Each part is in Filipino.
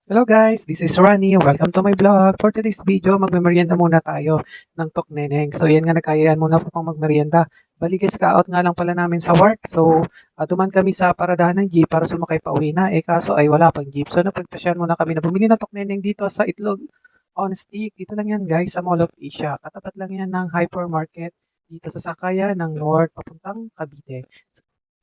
Hello guys, this is Ronnie. Welcome to my vlog. For today's video, magmemerienda muna tayo ng Tokneneng. So yan nga, nagkayaan muna po pang magmerienda. Bali guys, ka-out nga lang pala namin sa work. So duman kami sa paradahan ng jeep para sumakay pa uwi na. Kaso ay wala pang jeep. So napagpasyan muna kami na bumili ng Tokneneng dito sa Itlog on Stick. Dito lang yan guys, sa Mall of Asia. Katapat lang yan ng hypermarket dito sa Sakayan ng North papuntang Cavite.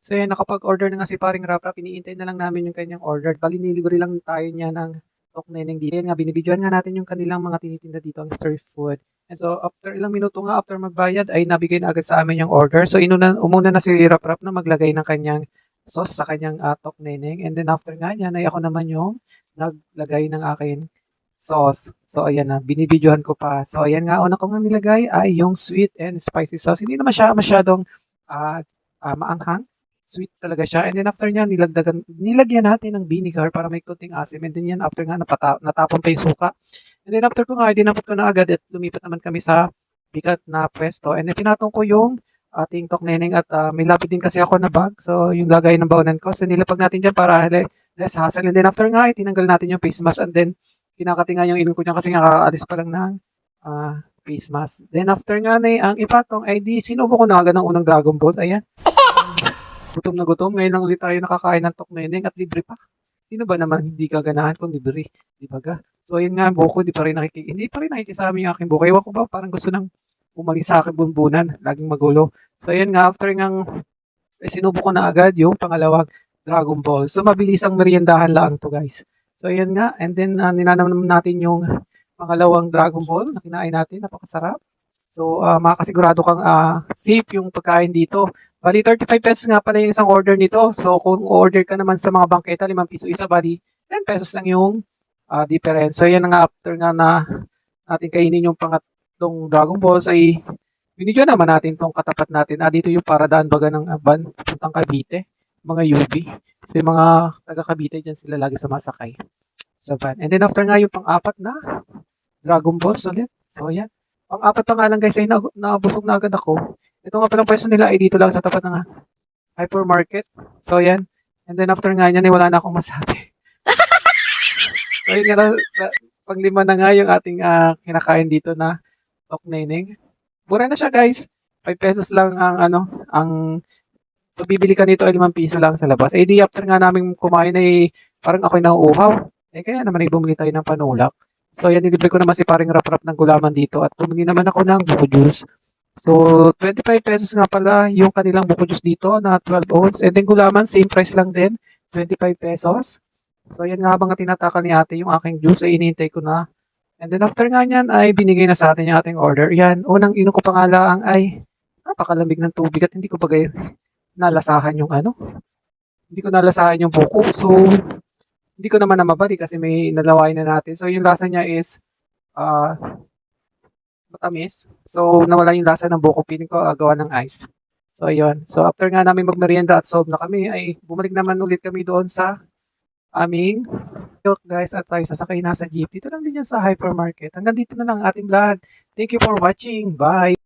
So yan, nakapag-order na nga si paring Rap-Rap, iniintay na lang namin yung kanyang order. Bali, nilibre lang tayo niya ng Tokneneng dito. Yan nga, binibidyoan nga natin yung kanilang mga tinitinda dito, ang street food. And so, after ilang minuto nga, after magbayad, ay nabigay na agad sa amin yung order. So, umuna na si Rap-Rap na maglagay ng kanyang sauce sa kanyang Tokneneng. And then, after nga yan, ay ako naman yung naglagay ng akin sauce. So, ayan na, binibidyohan ko pa. So, ayan nga, una ko nga nilagay ay yung sweet and spicy sauce. Hindi naman siya masyadong maanghang. Sweet talaga siya. And then after niya, nilagyan natin ng vinegar para may kunting asim. And then yan, after nga, natapon pa yung suka. And then after ko nga, dinapot ko na agad at lumipat naman kami sa bigat na pwesto. And then pinatong ko yung ating Tokneneng at may lapid din kasi ako na bag. So yung lagay ng baonan ko. So nilapag natin dyan para less hassle. And then after nga, tinanggal natin yung face mask. And then kinakati nga yung inom ko dyan kasi nga kakaalis pa lang ng face mask. Then after nga na ang ipatong ay di sinubo ko na agad ng unang Dragon Ball. Ayan. Gutom na gutom. Ngayon lang ulit tayo nakakain ng Tokneneng at libre pa. Sino ba naman hindi kaganahan kung libre? Di ba ga? So ayun nga, buko, hindi pa rin nakikisama yung aking buko. Ewan ko ba, parang gusto nang umalis sa aking bunbunan. Laging magulo. So ayun nga, after ngang sinubo ko na agad yung pangalawang Dragon Ball. So mabilis ang meriendahan lang to guys. So ayun nga, and then ninanaman natin yung pangalawang Dragon Ball na kinain natin. Napakasarap. So, makakasigurado kang safe yung pagkain dito. Bali, 35 pesos nga pala yung isang order nito. So, kung order ka naman sa mga bangketa, 5 piso isa, bali, 10 pesos lang yung difference. So, yan nga, after nga na natin kainin yung pangatlong Dragon Balls, ay binidyo naman natin tong katapat natin. Dito yung paradaan baga ng van, puntang Cavite, mga UV. So, yung mga taga Cavite dyan sila lagi sumasakay sa van. And then, after nga yung pang-apat na Dragon Balls ulit. So, yan. Pang-apat pa nga lang guys ay nabusog na agad ako. Ito nga palang pwesto nila ay dito lang sa tapat ng hypermarket. So yan. And then after nga yan ay wala na akong masabi. So yun nga pang-lima na nga yung ating kinakain dito na Tokneneng. Mura na siya guys. 5 pesos lang ang pag bibili ka nito ay 5 piso lang sa labas. Eh di after nga namin kumain ay parang ako'y nauuhaw. Kaya naman ay bumili tayo ng panulak. So yan, nilibre ko naman si paring Rap-Rap ng gulaman dito at bumili naman ako ng buko juice. So 25 pesos nga pala yung kanilang buko juice dito na 12 ounce. And then gulaman, same price lang din, 25 pesos. So yan nga, habang tinatakal ni ate yung aking juice ay inintay ko na. And then after nga niyan ay binigay na sa atin yung ating order. Yan, unang inom ko pa nga lang ay napakalamig ng tubig at hindi ko pa nalasahan yung hindi ko nalasahan yung buko. So hindi ko naman na mabali kasi may nalawain na natin. So yung lasa niya is ah matamis. So nawala yung lasa ng buko. Piling ko gawa ng ice. So ayun. So after nga namin magmerienda at solve na kami ay bumalik naman ulit kami doon sa aming guys at tayo sasakay na sa jeep. Dito lang din yan sa hypermarket. Hanggang dito na lang ating vlog. Thank you for watching. Bye!